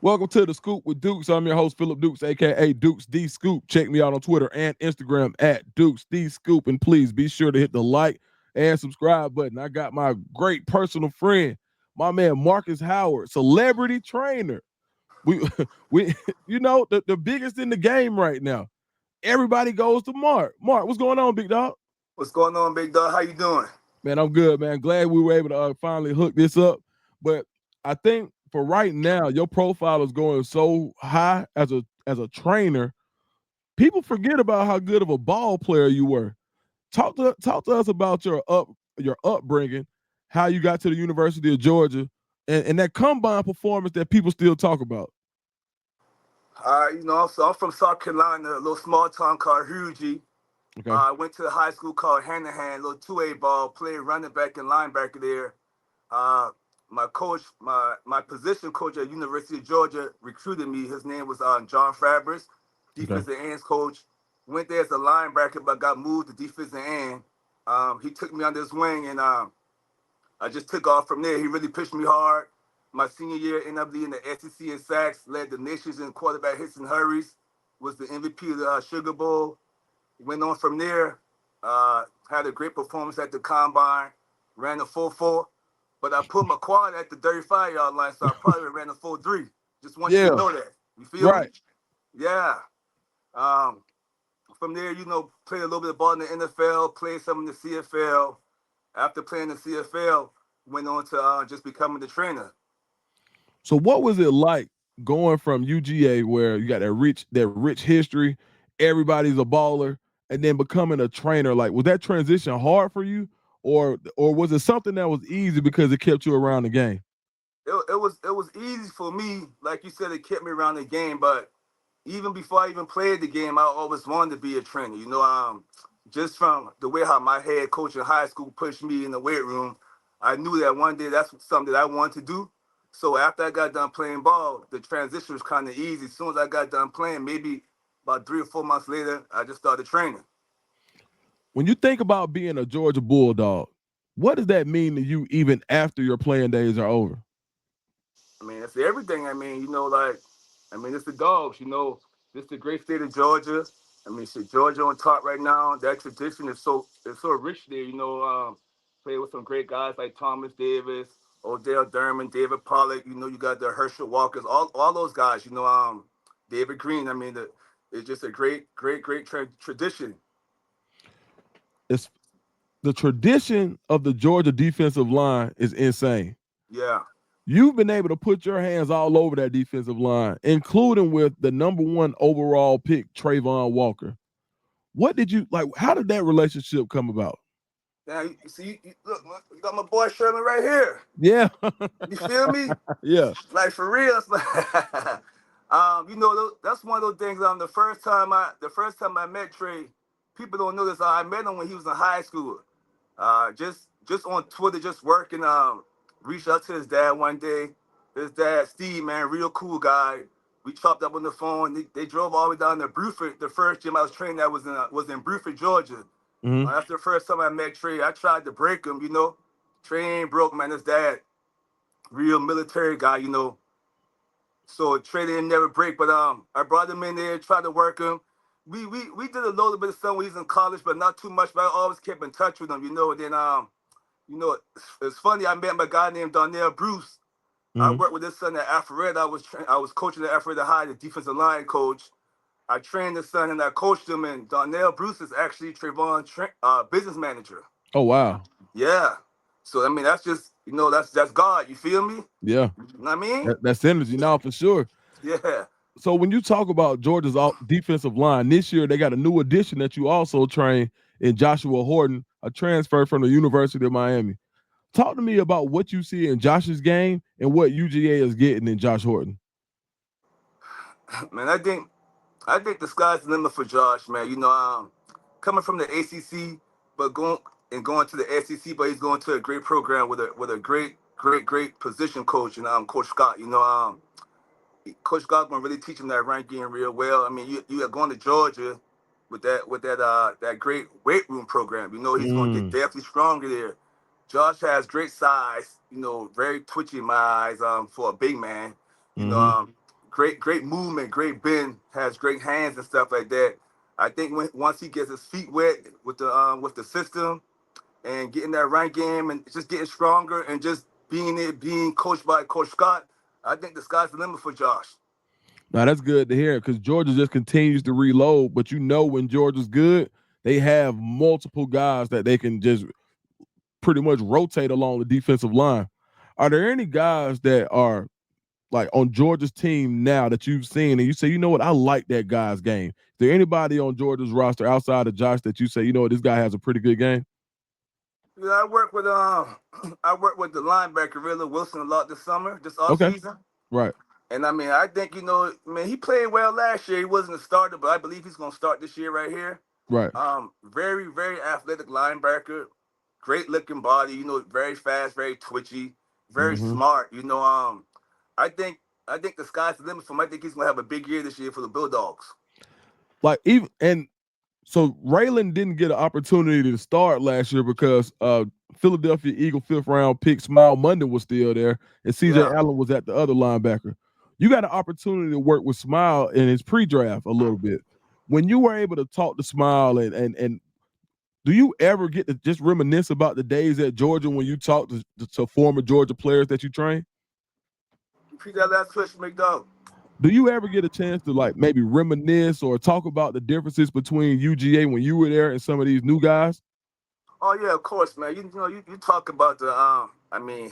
Welcome to the Scoop with Dukes. I'm your host, Phillip Dukes, aka Dukes D Scoop. Check me out on Twitter and Instagram at Dukes D Scoop. And please be sure to hit the like and subscribe button. I got my great personal friend, my man Marcus Howard, celebrity trainer. We we the biggest in the game right now. Everybody goes to Mark. Mark, what's going on, big dog? What's going on, big dog? How you doing? Man, I'm good, man. Glad we were able to finally hook this up. But I think for right now, your profile is going so high as a trainer. People forget about how good of a ball player you were. Talk to us about your upbringing, how you got to the University of Georgia, and that combine performance that people still talk about. So I'm from South Carolina, a little small town called Hughie. Okay. I went to a high school called Hanahan, little 2A ball, played running back and linebacker there. My coach, my position coach at University of Georgia recruited me. His name was John Fabris, Okay. defensive ends coach. Went there as a linebacker, but got moved to defensive end. He took me under his wing, and I just took off from there. He really pushed me hard. My senior year, ended up leading the SEC in sacks, led the nations in quarterback hits and hurries, was the MVP of the Sugar Bowl. Went on from there, had a great performance at the combine, ran the 4.4, but I put my quad at the 35-yard line, so I probably ran the 4.3. Just want you Yeah. to know that. You feel me? Right. Yeah. Um, from there, played a little bit of ball in the NFL, played some in the CFL. After playing the CFL, went on to just becoming the trainer. So what was it like going from UGA where you got that rich history, everybody's a baller, and then becoming a trainer? Like, was that transition hard for you, or was it something that was easy because it kept you around the game? It was easy for me, like you said, it kept me around the game. But even before I even played the game, I always wanted to be a trainer. Just from the way how my head coach in high school pushed me in the weight room, I knew that one day that's something that I wanted to do. So after I got done playing ball, the transition was kind of easy. As soon as I got done playing, maybe about 3 or 4 months later, I just started training. When you think about being a Georgia Bulldog, what does that mean to you even after your playing days are over? I mean, it's everything. It's the dogs. This is the great state of Georgia. I mean, shit, Georgia on top right now. That tradition is so rich there. Play with some great guys like Thomas Davis, Odell Derman, David Pollock. You got the Herschel Walkers, all those guys. David Green. I mean, it's just a great, great, great tradition. It's the tradition of the Georgia defensive line is insane. Yeah. You've been able to put your hands all over that defensive line, including with the number one overall pick, Trayvon Walker. What did you like? How did that relationship come about? Now, you see, look, you got my boy Sherman right here. Yeah. You feel me? Yeah. Like for real. It's like, that's one of those things. The first time I met Trey, people don't know this. I met him when he was in high school. Just on Twitter, just working. Reached out to his dad one day. His dad, Steve, man, real cool guy. We chopped up on the phone. They drove all the way down to Bruford. The first gym I was training at was in Bruford, Georgia. Mhm. That's the first time I met Trey. I tried to break him. Trey ain't broke, man. His dad, real military guy. So Trey didn't never break, but I brought him in there, tried to work him. We did a little bit of stuff when he was in college, but not too much. But I always kept in touch with him. And then it's funny. I met my guy named Donnell Bruce. I Mhm. worked with his son at Alpharetta. I was coaching at Alpharetta High, the defensive line coach. I trained his son and I coached him. And Donnell Bruce is actually Trayvon's business manager. Oh wow. Yeah. So I mean, that's just that's God. You feel me? Yeah. You know what I mean? That's energy now for sure. Yeah. So when you talk about Georgia's defensive line this year, they got a new addition that you also train in Joshua Horton, a transfer from the University of Miami. Talk to me about what you see in Josh's game and what UGA is getting in Josh Horton. Man, I think the sky's the limit for Josh, man. Coming from the ACC, but going to the SEC, but he's going to a great program with a great, great, great position coach and Coach Scott. Coach Scott gonna really teach him that run game real well. I mean, you are going to Georgia with that great weight room program. He's gonna get Mm. definitely stronger there. Josh has great size. Very twitchy in my eyes for a big man. You know, Hmm. um, great movement, great bend, has great hands and stuff like that. I think once he gets his feet wet with the system and getting that right game and just getting stronger and just being coached by Coach Scott, I think the sky's the limit for Josh. Now that's good to hear because Georgia just continues to reload. But you know when Georgia's good, they have multiple guys that they can just pretty much rotate along the defensive line. Are there any guys that are like on Georgia's team now that you've seen and you say, you know what, I like that guy's game? Is there anybody on Georgia's roster outside of Josh that you say, you know what, this guy has a pretty good game? Yeah, I work with I work with the linebacker Rilla Wilson a lot this summer, this off Okay. season. Right. And I mean, I think man, he played well last year. He wasn't a starter, but I believe he's gonna start this year right here. Right. Very, very athletic linebacker, great looking body. Very fast, very twitchy, very Mm-hmm. smart. I think I think the sky's the limit for him. I think he's gonna have a big year this year for the Bulldogs. Like even and so Raylan didn't get an opportunity to start last year because Philadelphia Eagle fifth round pick Smile Monday was still there, and CJ Yeah. Allen was at the other linebacker. You got an opportunity to work with Smile in his pre-draft a little bit. When you were able to talk to Smile and do you ever get to just reminisce about the days at Georgia when you talk to former Georgia players that you train? Repeat that last question, McDowell. Do you ever get a chance to like maybe reminisce or talk about the differences between UGA when you were there and some of these new guys? Oh yeah, of course, man. You talk about the I mean,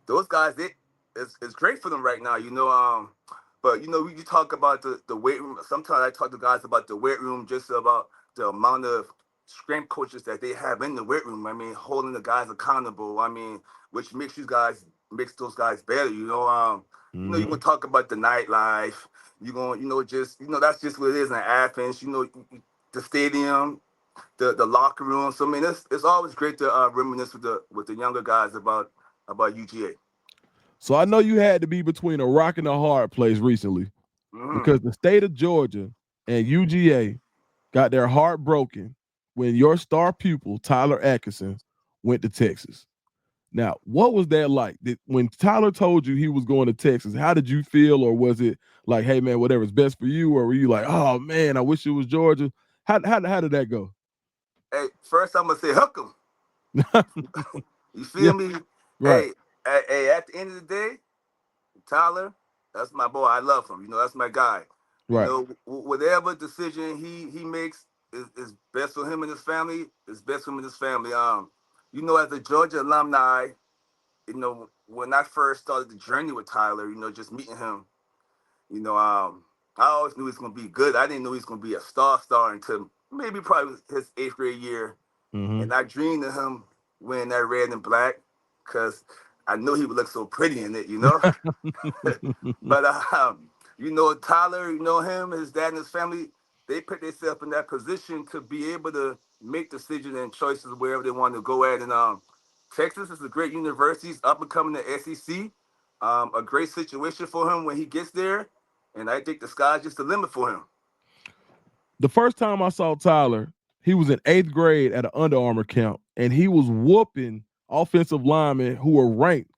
those guys, it's great for them right now, but you talk about the weight room. Sometimes I talk to guys about the weight room, just about the amount of strength coaches that they have in the weight room. I mean, holding the guys accountable. I mean, which makes those guys better. You Mm-hmm. gonna talk about the nightlife. You gonna, just that's just what it is in Athens. The stadium, the locker room. So I mean, it's always great to reminisce with the younger guys about UGA. So I know you had to be between a rock and a hard place recently Hmm. because the state of Georgia and UGA got their heart broken when your star pupil Tyler Atkinson went to Texas. Now, what was that like? When Tyler told you he was going to Texas, how did you feel, or was it like, hey man, whatever's best for you, or were you like, oh man, I wish it was Georgia? How did that go? Hey, first I'm gonna say hook 'em. You Yeah, feel me? right, Hey, at the end of the day, Tyler, that's my boy. I love him. That's my guy. right. Whatever decision he makes is best for him and his family. Is best for him and his family. As a Georgia alumni, when I first started the journey with Tyler, just meeting him, I always knew he was gonna be good. I didn't know he was gonna be a star until maybe probably his eighth grade year, Mm-hmm. and I dreamed of him wearing that red and black because I knew he would look so pretty in it. But Tyler, him, his dad, and his family, they put themselves in that position to be able to make decisions and choices wherever they want to go at. And Texas is a great university. He's up and coming to SEC. A great situation for him when he gets there, and I think the sky's just the limit for him. The first time I saw Tyler, he was in eighth grade at an Under Armour camp, and he was whooping offensive linemen who were ranked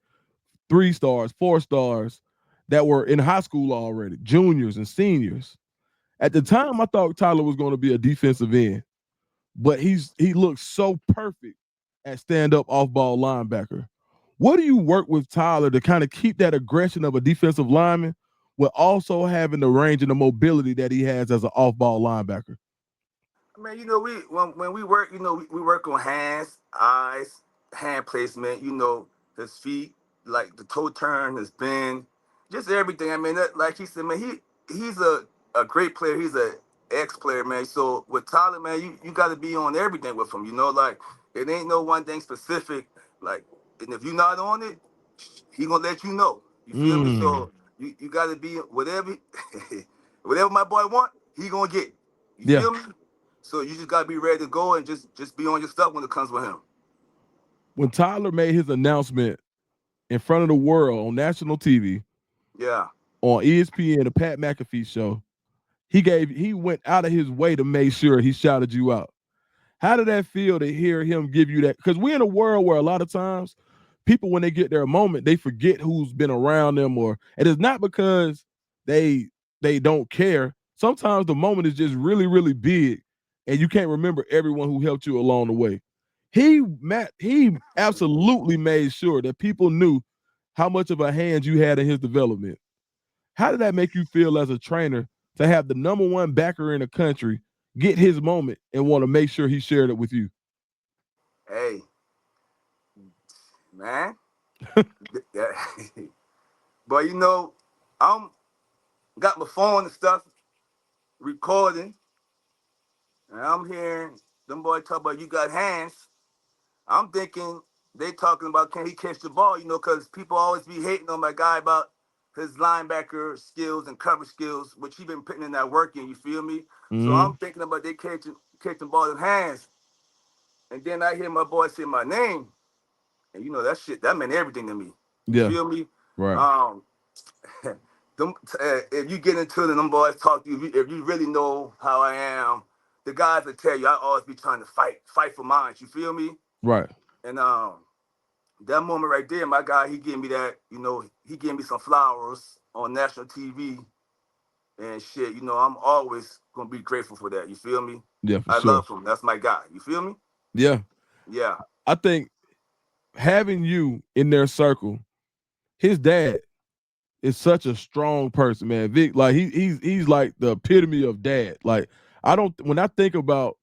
3 stars, 4 stars that were in high school already, juniors and seniors. At the time, I thought Tyler was going to be a defensive end, but he looks so perfect at stand up off ball linebacker. What do you work with Tyler to kind of keep that aggression of a defensive lineman while also having the range and the mobility that he has as an off ball linebacker? I mean, we when we work, we work on hands, eyes, hand placement. His feet, like the toe turn, his bend, just everything. I mean, like he said, man, he's a great player. He's a ex player, man. So with Tyler, man, you got to be on everything with him. Like it ain't no one thing specific. Like, and if you're not on it, he gonna let you know. You feel me? Mm, So you got to be whatever whatever my boy want, he gonna get. You yeah. feel me? So you just gotta be ready to go and just be on your stuff when it comes with him. When Tyler made his announcement in front of the world on national TV Yeah. on ESPN, the Pat McAfee show, he went out of his way to make sure he shouted you out. How did that feel to hear him give you that? Because we're in a world where a lot of times people, when they get their moment, they forget who's been around them, or and it's not because they they don't care. Sometimes the moment is just really, really big, and you can't remember everyone who helped you along the way. He absolutely made sure that people knew how much of a hand you had in his development. How did that make you feel as a trainer to have the number one backer in the country get his moment and want to make sure he shared it with you? Hey, man. Yeah. But I'm got my phone and stuff recording, and I'm hearing them boys talk about you got hands. I'm thinking they talking about can he catch the ball, because people always be hating on my guy about his linebacker skills and cover skills, which he been putting in that work in, you feel me? So Mm-hmm. I'm thinking about they catching ball in hands. And then I hear my boy say my name, and that shit, that meant everything to me. You Yeah. feel me? Right. Um, if you get into it and them boys talk to you, if you really know how I am, the guys will tell you I always be trying to fight for mine. You feel me? Right. And that moment right there, my guy, he gave me that. He gave me some flowers on national TV and shit. I'm always gonna be grateful for that. You feel me? Yeah, for I sure. love him. That's my guy. You feel me? Yeah. Yeah. I think having you in their circle, his dad is such a strong person, man. Vic, like he's like the epitome of dad. Like I don't when I think about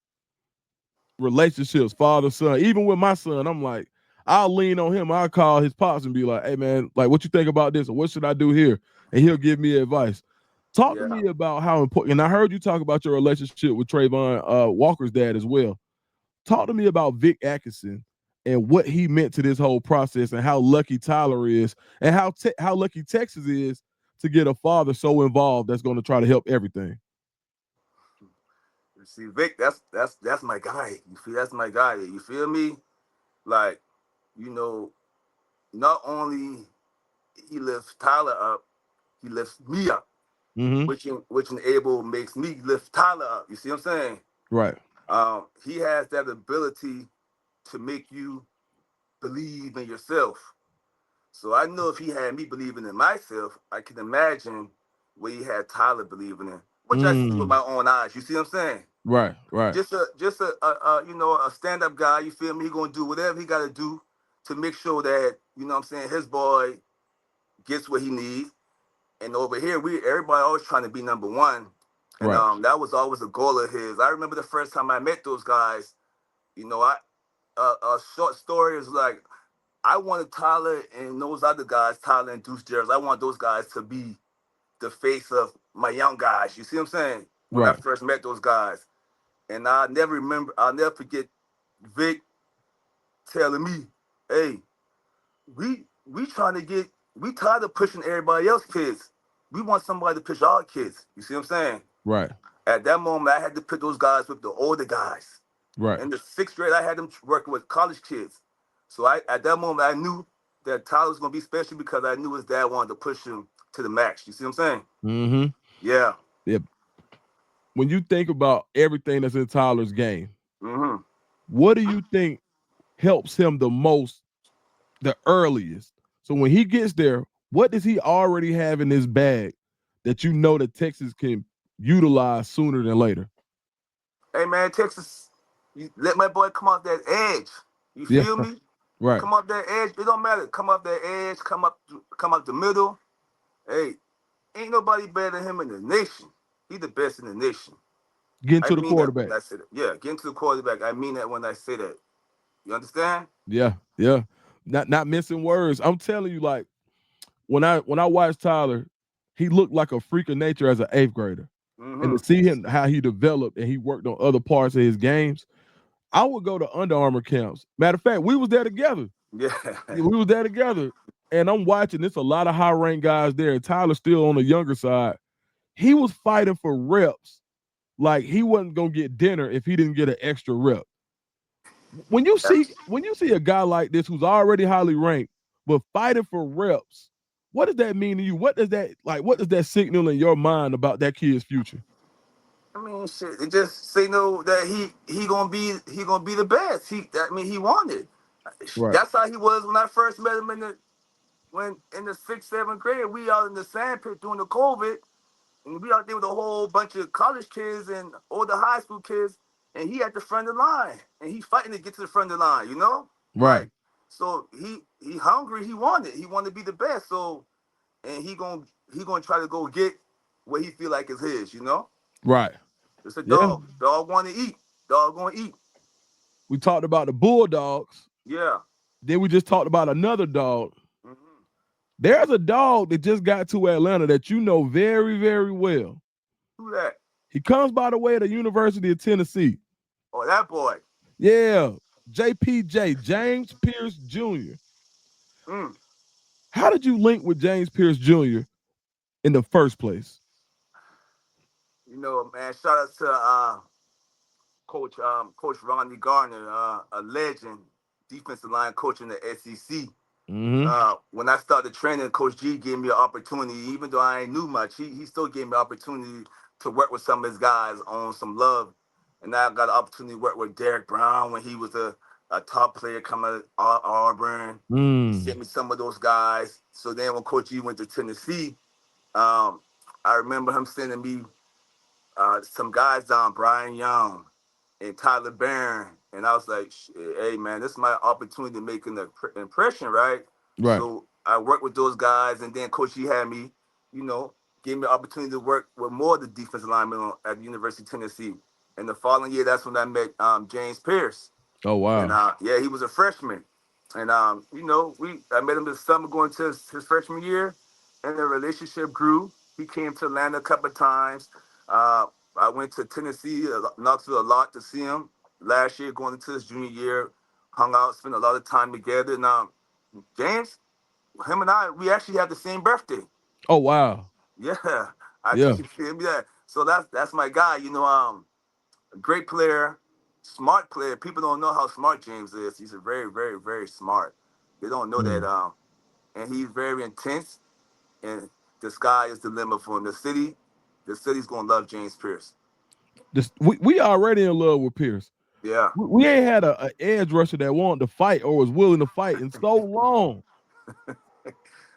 relationships, father son. Even with my son, I'm like, I'll lean on him. I'll call his pops and be like, "Hey man, like what you think about this, or what should I do here?" And he'll give me advice. Talk to Yeah. me about how important. And I heard you talk about your relationship with Trayvon Walker's dad as well. Talk to me about Vic Atkinson and what he meant to this whole process, and how lucky Tyler is, and how lucky Texas is to get a father so involved that's going to try to help everything. See, Vic, that's my guy. You feel that's my guy. You feel me? Like, you know, not only he lifts Tyler up, he lifts me up, Mm-hmm. which enable makes me lift Tyler up. You see what I'm saying? Right. He has that ability to make you believe in yourself. So I know if he had me believing in myself, I can imagine what he had Tyler believing in, which I see with Mm. my own eyes. You see what I'm saying? Right. Right. Just a stand up guy. You feel me? He gonna do whatever he got to do to make sure that what I'm saying his boy gets what he needs. And over here, we everybody always trying to be number one, and Right. that was always a goal of his. I remember the first time I met those guys. I a short story is like I wanted Tyler and those other guys, Tyler and Deuce Jarrett. I want those guys to be the face of my young guys. You see what I'm saying? When I Right. first met those guys, and I'll never forget Vic telling me, "Hey, we trying to we tired of pushing everybody else's kids. We want somebody to push our kids." You see what I'm saying? Right. At that moment, I had to put those guys with the older guys. Right. In the sixth grade, I had them working with college kids. So at that moment, I knew that Tyler was gonna be special because I knew his dad wanted to push him to the max. You see what I'm saying? Mm-hmm. Yeah. Yeah. When you think about everything that's in Tyler's game, Mm-hmm. what do you think helps him the most, the earliest? So when he gets there, what does he already have in his bag that you know that Texas can utilize sooner than later? Hey man, Texas, you let my boy come off that edge. You Yeah. feel me? Right. Come off that edge. It don't matter. Come off that edge. Come up the middle. Hey, ain't nobody better than him in the nation. He the best in the nation. Getting I to the mean that when quarterback. I say that. Yeah, getting to the quarterback. I mean that when I say that. You understand? Yeah. Yeah. Not missing words. I'm telling you, like when I watched Tyler, he looked like a freak of nature as an eighth grader. And to Mm-hmm. see him how he developed and he worked on other parts of his games, I would go to Under Armour camps. Matter of fact, we was there together. Yeah. Yeah, we was there together. And I'm watching. There's a lot of high ranked guys there. And Tyler's still on the younger side. He was fighting for reps like he wasn't gonna get dinner if he didn't get an extra rep. When you see a guy like this who's already highly ranked but fighting for reps, what does that mean to you? What does that signal in your mind about that kid's future? I mean, shit. It just signal that he gonna be the best. He wanted. Right. That's how he was when I first met him in the sixth, seventh grade. We out in the sand pit during the COVID. And we out there with a whole bunch of college kids and older high school kids, and he at the front of the line, and he fighting to get to the front of the line, you know? Right. Like, so he hungry, he wanted to be the best, so, and he gonna try to go get what he feel like is his, you know? Right. It's a Yeah. dog. Dog want to eat. Dog gonna eat. We talked about the Bulldogs. Yeah. Then we just talked about another dog. Mm-hmm. There's a dog that just got to Atlanta that you know very, very well. Who that? He comes by the way of the University of Tennessee. Oh, that boy. Yeah. JPJ, James Pearce Jr. Mm. How did you link with James Pearce Jr. in the first place? You know, man, shout out to Coach Ronnie Gardner, a legend, defensive line coach in the SEC. Mm-hmm. When I started training, Coach G gave me an opportunity, even though I ain't knew much, he still gave me an opportunity to work with some of his guys on some love. And now I got an opportunity to work with Derek Brown when he was a top player coming out of Auburn. He Mm. sent me some of those guys. So then when Coach G went to Tennessee, I remember him sending me some guys down, Brian Young and Tyler Barron. And I was like, hey, man, this is my opportunity to make an impression, right? Right. So I worked with those guys, and then Coach G had me, you know, gave me the opportunity to work with more of the defensive linemen at the University of Tennessee. And the following year, that's when I met James Pearce. Oh, And wow. yeah, he was a freshman. And you know, I met him this summer going to his freshman year, and the relationship grew. He came to Atlanta a couple of times. Uh, I went to Tennessee, Knoxville a lot to see him. Last year, going into his junior year, hung out, spent a lot of time together. And James, him and I, we actually have the same birthday. Oh, wow. Yeah, I Yeah. took him. Yeah, so that's my guy. You know, a great player, smart player. People don't know how smart James is. He's a very, very, very smart. They don't know that. Mm. And he's very intense. And the sky is the limit for him. The city's gonna love James Pearce. We already in love with Pierce. Yeah. We ain't had a edge rusher that wanted to fight or was willing to fight in so long.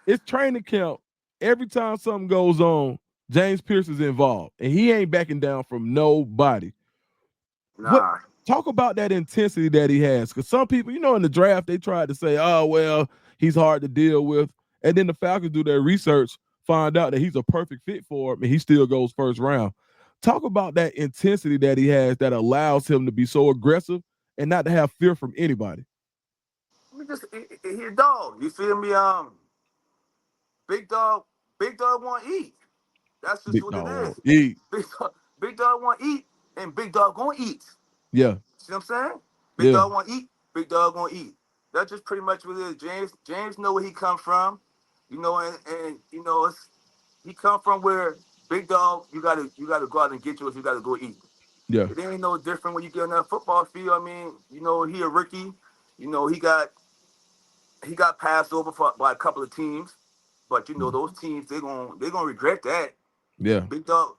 It's training camp. Every time something goes on, James Pearce is involved, and he ain't backing down from nobody. What Nah. talk about that intensity that he has? Because some people, you know, in the draft, they tried to say, "Oh, well, he's hard to deal with," and then the Falcons do their research, find out that he's a perfect fit for him, and he still goes first round. Talk about that intensity that he has that allows him to be so aggressive and not to have fear from anybody. We just he a dog. You feel me? Big dog, big dog want to eat. That's just Big what it dog is. won't eat. Big dog want to eat, and big dog gonna eat. Yeah, See what I'm saying? Big yeah, dog want to eat. Big dog gonna eat. That's just pretty much what it is. James know where he come from. You know, and you know he come from where big dog. You gotta go out and get yours. You gotta go eat. yeah. It ain't no different when you get on that football field. I mean, you know, he a rookie. You know, he got passed over by a couple of teams, but you know those teams they gonna regret that. Yeah, Big dog.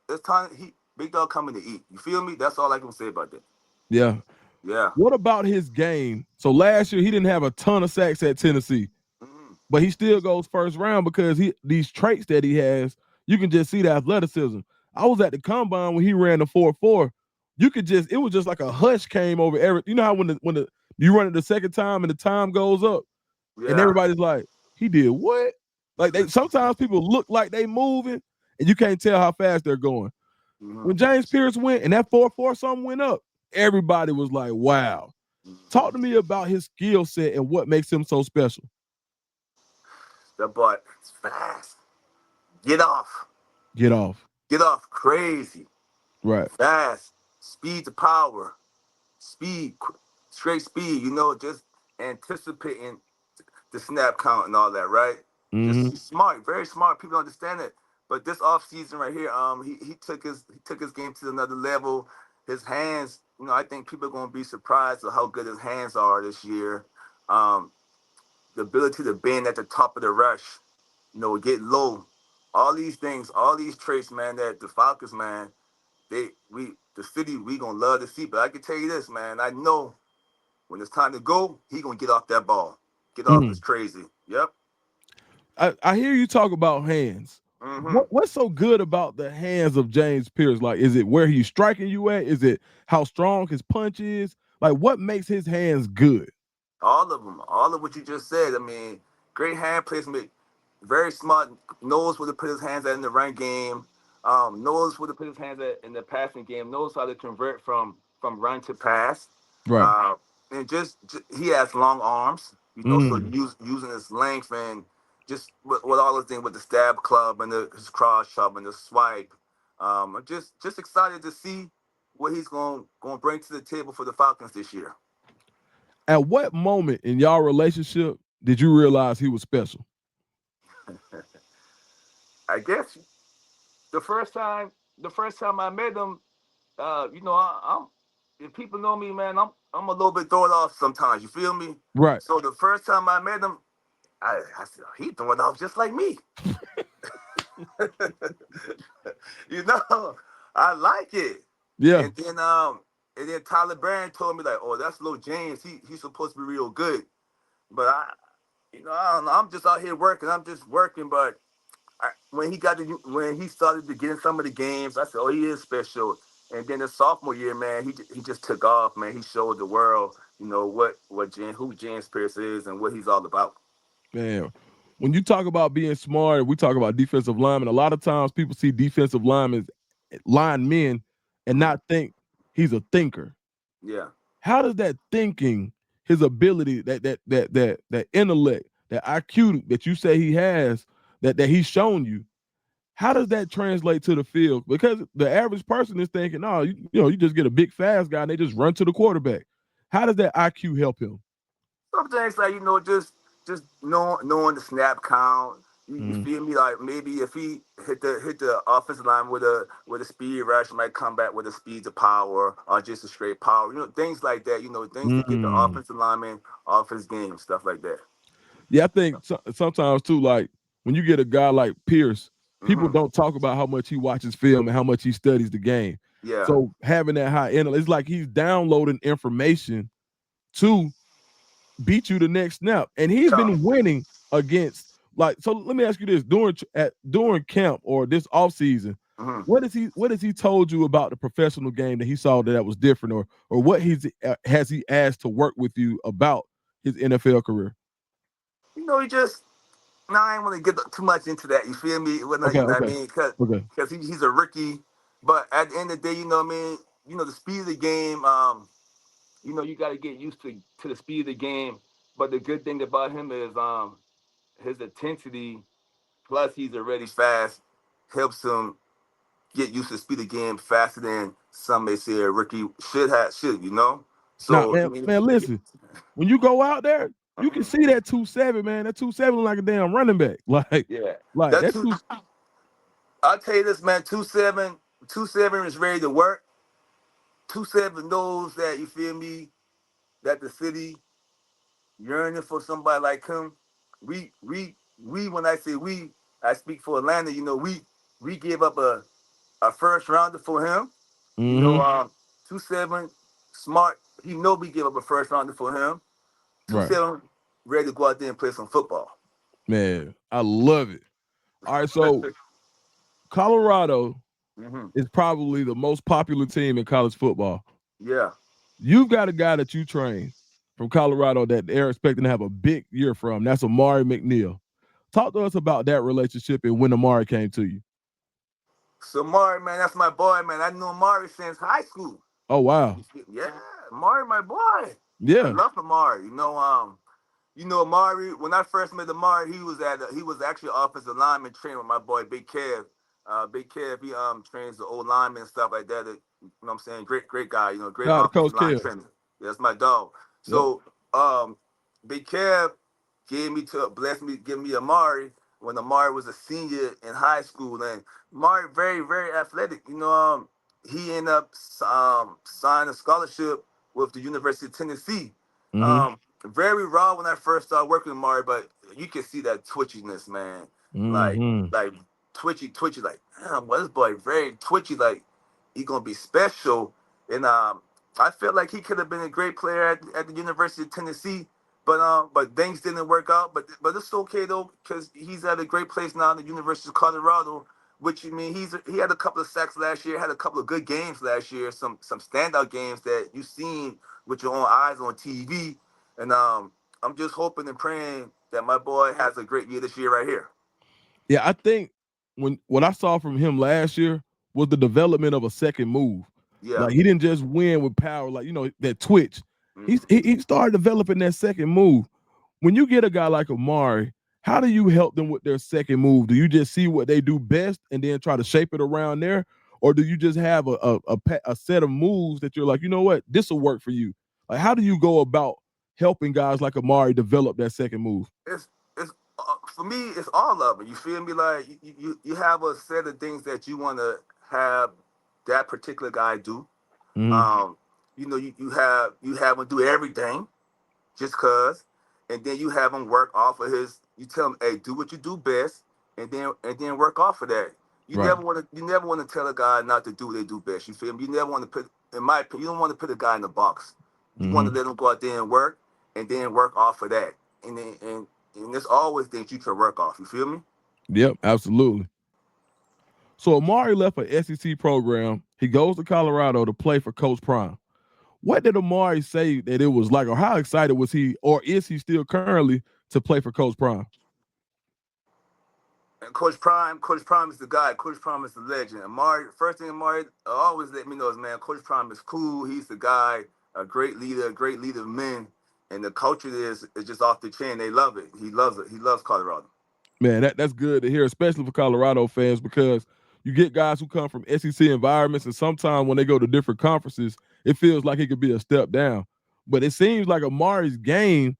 It's time. Big dog coming to eat. You feel me? That's all I can say about that. yeah. Yeah. What about his game? So last year he didn't have a ton of sacks at Tennessee, Mm-hmm. but he still goes first round because he these traits that he has. You can just see the athleticism. I was at the combine when he ran the 4.4. You could just it was just like a hush came over every. You know how when the you run it the second time and the time goes up and Yeah. everybody's like, he did what? Like they sometimes people look like they moving and you can't tell how fast they're going. Mm-hmm. When James Pearce went and that 4.4 something went up, everybody was like, wow. Mm-hmm. Talk to me about his skill set and what makes him so special. The boy, it's fast. Get off. Get off. Get off. Crazy. Right. Fast. Speed to power. Speed. Straight speed. You know, just anticipating the snap count and all that, right? Just Mm-hmm. he's smart, very smart. People don't understand it. But this off season right here, he took his game to another level. His hands, you know, I think people are gonna be surprised at how good his hands are this year. Um, the ability to bend at the top of the rush, you know, get low. All these things, all these traits, man, that the Falcons, man, the city, we gonna love to see. But I can tell you this, man, I know when it's time to go, he gonna get off that ball. Get off is Mm-hmm. crazy. Yep. I hear you talk about hands. Mm-hmm. What's so good about the hands of James Pearce? Like, is it where he's striking you at? Is it how strong his punch is? Like, what makes his hands good? All of them, all of what you just said. I mean, great hand placement, very smart, knows where to put his hands at in the run game, knows where to put his hands at in the passing game, knows how to convert from run to pass, Right. uh, and just he has long arms, you know, so Mm. using his length and just with all those things with the stab club and his cross shove and the swipe. I'm just excited to see what he's going to bring to the table for the Falcons this year. At what moment in y'all relationship did you realize he was special? I guess the first time the first time I met him, you know, I'm if people know me, man, I'm a little bit thrown off sometimes. You feel me? Right. So the first time I met him, I said, he throwing off just like me. You know, I like it. Yeah. And then Tyler Barron told me like, oh, that's little James. He's supposed to be real good. But I don't know. I'm just out here working. I'm just working. But when he started to get in some of the games, I said, "Oh, he is special." And then the sophomore year, man, he just took off, man. He showed the world, you know, who James Pearce is and what he's all about. Man, when you talk about being smart, we talk about defensive linemen. A lot of times people see defensive linemen and Hmm. not think he's a thinker. Yeah. How does that thinking, his ability, that intellect, that IQ that you say he has, that he's shown you, how does that translate to the field? Because the average person is thinking, oh, you just get a big fast guy and they just run to the quarterback. How does that IQ help him? Some things like just knowing the snap count. You Mm, feel me? Like maybe if he hit the offensive line with a speed rush, he might come back with a speed to power or just a straight power. You know, things like that. You know, things to get the mm. offensive lineman off his game, stuff like that. Yeah, I think sometimes too, like when you get a guy like Pierce, people Hmm. don't talk about how much he watches film and how much he studies the game. Yeah. So having that high intellect, it's like he's downloading information to beat you the next snap, and he's Tough. been winning against like. So let me ask you this: during camp or this off season, Hmm. what has he told you about the professional game that he saw that was different, or what has he asked to work with you about his NFL career? You know, he just now I ain't want to get too much into that. You feel me? Okay, You know what I okay, mean? Because okay. he's a rookie, but at the end of the day, you know what I mean. You know the speed of the game. You know you got to get used to the speed of the game. But the good thing about him is his intensity. Plus, he's already fast. Helps him get used to the speed of the game faster than some may say a rookie should. You know. Now, So I man, mean, man, listen. When you go out there, you can mhm, see that 2-7, man. That 2-7 look like a damn running back. yeah. Like That that two. two. I'll tell you this, man. 2-7 is ready to work. 2-7 knows that you feel me. That the city yearning for somebody like him. We when I say we, I speak for Atlanta. You know, we gave up a first rounder for him. You know, Mm-hmm. 2-7 smart. He know we gave up a first rounder for him. Two Right. seven ready to go out there and play some football. Man, I love it. All right, so Colorado Hmm. is probably the most popular team in college football. Yeah. You've got a guy that you train from Colorado that they're expecting to have a big year from. That's Amari McNeill. Talk to us about that relationship and when Amari came to you. So Mari, man, that's my boy, man. I knew Mari since high school. Oh wow. Yeah, Mari, my boy. I Yeah. love Amari. Amari. When I first met Amari, he was actually offensive lineman training with my boy Big Kev. Big Kev, he trains the old linemen and stuff like that. You know what I'm saying? Great guy. You know, great Shout out to offensive Coach line Kev. trainer. Yeah, that's my dog. Yep. So Big Kev blessed me, give me Amari when Amari was a senior in high school, and Amari very very athletic. He ended up signing a scholarship with the University of Tennessee. Mm-hmm. Very raw when I first started working with Mario, but you can see that twitchiness, man. Like, Mm-hmm. like twitchy. Like, damn, well, this boy very twitchy. Like, he gonna be special. And I felt like he could have been a great player at the University of Tennessee. But things didn't work out. But it's okay though, because he's at a great place now in the University of Colorado. Which, you mean, he had a couple of sacks last year, had a couple of good games last year, some standout games that you've seen with your own eyes on TV. And I'm just hoping and praying that my boy has a great year this year right here. Yeah, I think what I saw from him last year was the development of a second move. Yeah. Like he didn't just win with power, like that twitch. Hmm. He started developing that second move. When you get a guy like Amari, how do you help them with their second move? Do you just see what they do best and then try to shape it around there, or do you just have a set of moves that you're like, you know what, this will work for you? Like, how do you go about helping guys like Amari develop that second move? It's For me, it's all of it. You feel me? Like you have a set of things that you want to have that particular guy do. Mm-hmm. Um, you have him do everything just cause, and then you have him work off of his. You tell him, hey, do what you do best, and then work off of that. Right. You never want to tell a guy not to do what they do best. You feel me? You never want to put, in my opinion, you don't want to put a guy in the box. You want to Mm-hmm. let him go out there and then work off of that, and there's always things you can work off. You feel me? Yep, absolutely. So Amari left an SEC program. He goes to Colorado to play for Coach Prime. What did Amari say that it was like, or how excited was he, or is he still currently to play for Coach Prime? And Coach Prime is the guy. Coach Prime is the legend. Amari, first thing Amari always let me know is, man, Coach Prime is cool. He's the guy, a great leader of men, and the culture is just off the chain. They love it. He loves it. He loves Colorado. Man, that's good to hear, especially for Colorado fans, because you get guys who come from SEC environments, and sometimes when they go to different conferences, it feels like it could be a step down. But it seems like Amari's game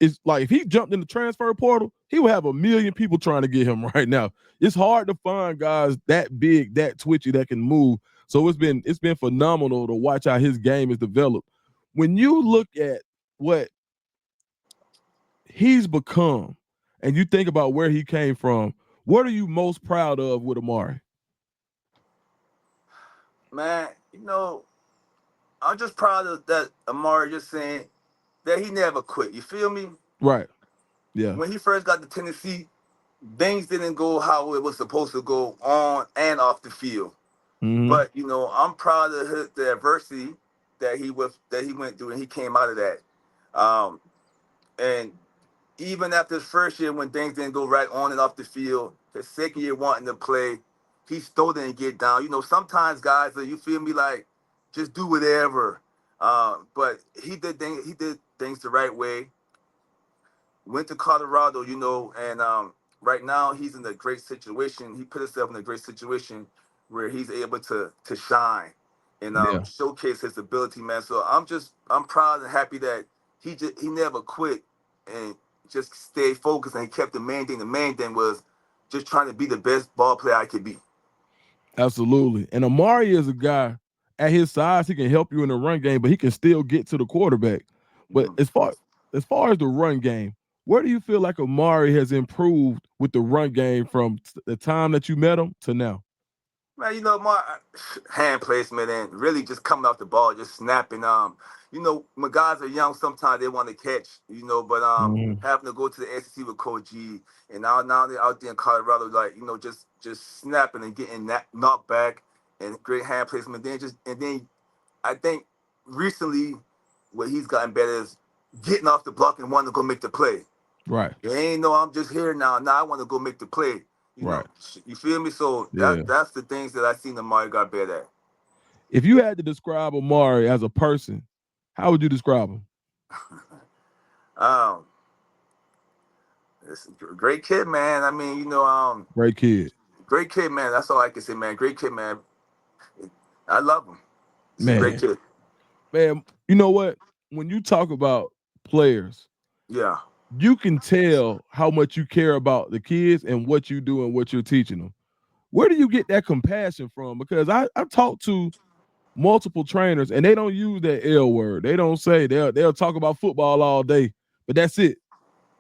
is like if he jumped in the transfer portal, he would have a million people trying to get him right now. It's hard to find guys that big, that twitchy, that can move. So it's been phenomenal to watch how his game is developed. When you look at what he's become and you think about where he came from, what are you most proud of with Amari? Man, I'm just proud of that Amari just saying that he never quit. You feel me? Right. Yeah. When he first got to Tennessee, things didn't go how it was supposed to go on and off the field. Mm-hmm. But I'm proud of the adversity that he went through, and he came out of that. Um, and even after his first year, when things didn't go right on and off the field, his second year wanting to play, he still didn't get down. Sometimes guys, you feel me, like just do whatever. But he did things the right way. Went to Colorado, and right now he's in a great situation. He put himself in a great situation where he's able to shine and Yeah. showcase his ability, man. So I'm proud and happy that he never quit and just stayed focused, and he kept the main thing. The main thing was just trying to be the best ball player I could be. Absolutely. And Amari is a guy at his size, he can help you in the run game, but he can still get to the quarterback. But Mhm. as far as the run game, where do you feel like Amari has improved with the run game from the time that you met him to now? Man, my hand placement and really just coming off the ball, just snapping. When guys are young, sometimes they want to catch, but Mhm. having to go to the SEC with Coach G, and now they're out there in Colorado, like, just snapping and getting that knocked back and great hand placement. Then I think recently what he's gotten better is getting off the block and wanting to go make the play. Right. It ain't no, I'm just here now. Now I want to go make the play. You Right. know, you feel me? So Yeah. that's the things that I seen Amari got better at. If you had to describe Amari as a person, how would you describe him? Um, it's a great kid, man. I mean, Great kid. great kid, man. That's all I can say, man. Great kid, man. I love him. He's a great Man. kid. Man, you know what? When you talk about players, Yeah. you can tell how much you care about the kids and what you do and what you're teaching them. Where do you get that compassion from? Because I talked to multiple trainers and they don't use that L word. They don't say they'll talk about football all day, but that's it.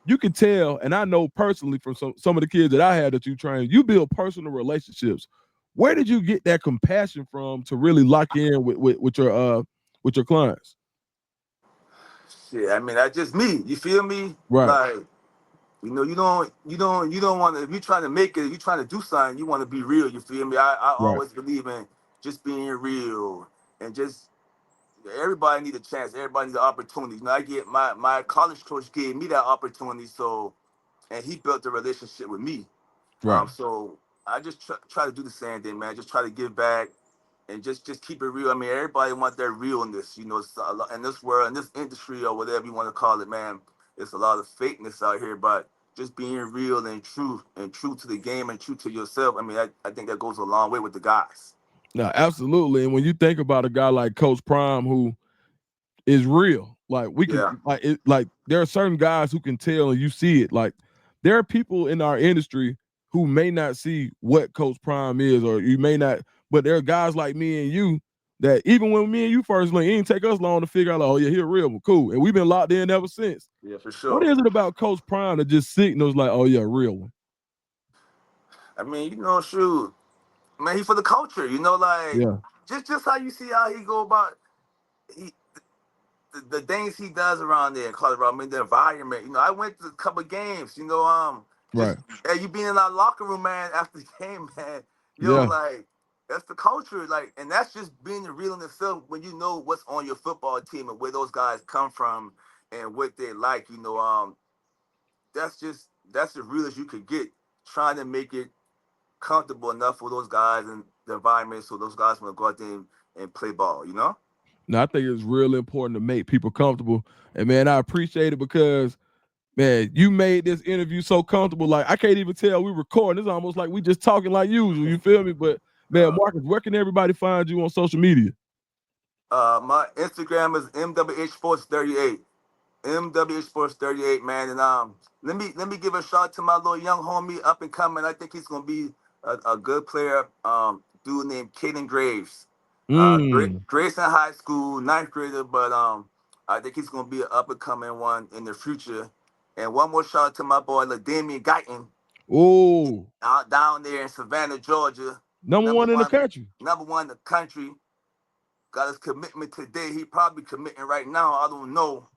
You can tell, and I know personally from some of the kids that I had that you train, you build personal relationships. Where did you get that compassion from to really lock in with your clients? Shit, I mean, that's just me. You feel me? Right, Like, you don't want to. If you're trying to make it, if you're trying to do something, you want to be real. You feel me? I right, always believe in just being real and just everybody need a chance. Everybody needs an opportunity. I get my college coach gave me that opportunity, so and he built a relationship with me. right. So I just try to do the same thing, man. Just try to give back and just keep it real. I mean, everybody wants their realness, it's a lot, in this world, in this industry, or whatever you want to call it, man. It's a lot of fakeness out here, but just being real and true to the game and true to yourself. I mean, I think that goes a long way with the guys. No, absolutely. And when you think about a guy like Coach Prime, who is real. Like we can Yeah, like there are certain guys who can tell and you see it. Like there are people in our industry who may not see what Coach Prime is, or you may not, but there are guys like me and you that even when me and you first linked, it didn't take us long to figure out, like, oh yeah, he's real one, cool. And we've been locked in ever since. yeah, for What sure. is it about Coach Prime that just signals like, oh yeah, real one? I mean, shoot, man, he for the culture. Like Yeah, just how you see how he go about he the things he does around there in Colorado. I mean, the environment. I went to a couple of games. Just right. hey, you being in our locker room, man, after the game, man. Yeah. Like that's the culture, like, and that's just being real in itself. When you know what's on your football team and where those guys come from and what they like, that's the realest you could get. Trying to make it comfortable enough for those guys and the environment, so those guys want to go out there and play ball. Now I think it's really important to make people comfortable. And man, I appreciate it because man, you made this interview so comfortable. Like I can't even tell we recording. It's almost like we just talking like usual. You feel me? But man, Uh, Marcus, where can everybody find you on social media? my Instagram is MWH Sports 38. MWH Sports 38, man. And let me give a shout out to my little young homie up and coming. I think he's gonna be a good player. Dude named Caden Graves. Mm. Graves in high school, ninth grader, but I think he's gonna be an up and coming one in the future. And one more shout out to my boy LaDamian Guyton Oh, out down there in Savannah, Georgia. number Number one in the one, country. number one in the country. Got his commitment today. He probably committing right now. I don't know.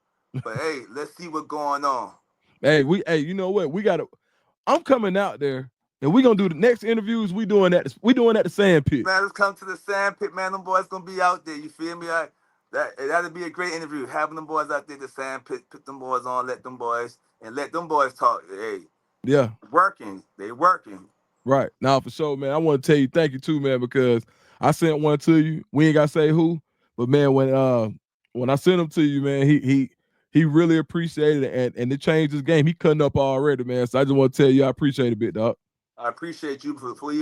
But hey, let's see what's going on. Hey, you know what? I'm coming out there and we're gonna do the next interviews. We doing at the sand pit. Man, let's come to the sand pit, man. Them boys gonna be out there. You feel me? That'd be a great interview. Having them boys out there, the sand pit, put them boys on, let them boys talk. Hey, Yeah, they working. right. Now for sure, man. I want to tell you thank you too, man, because I sent one to you. We ain't gotta say who, but man, when I sent him to you, man, he really appreciated it and it changed his game. He cutting up already, man. So I just want to tell you I appreciate it a bit, dog. I appreciate you for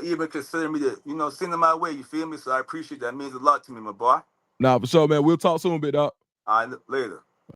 even considering me to sending my way. You feel me? So I appreciate that. Means a lot to me, my boy. Nah, for sure, man. We'll talk soon, bit, dog. All right, later.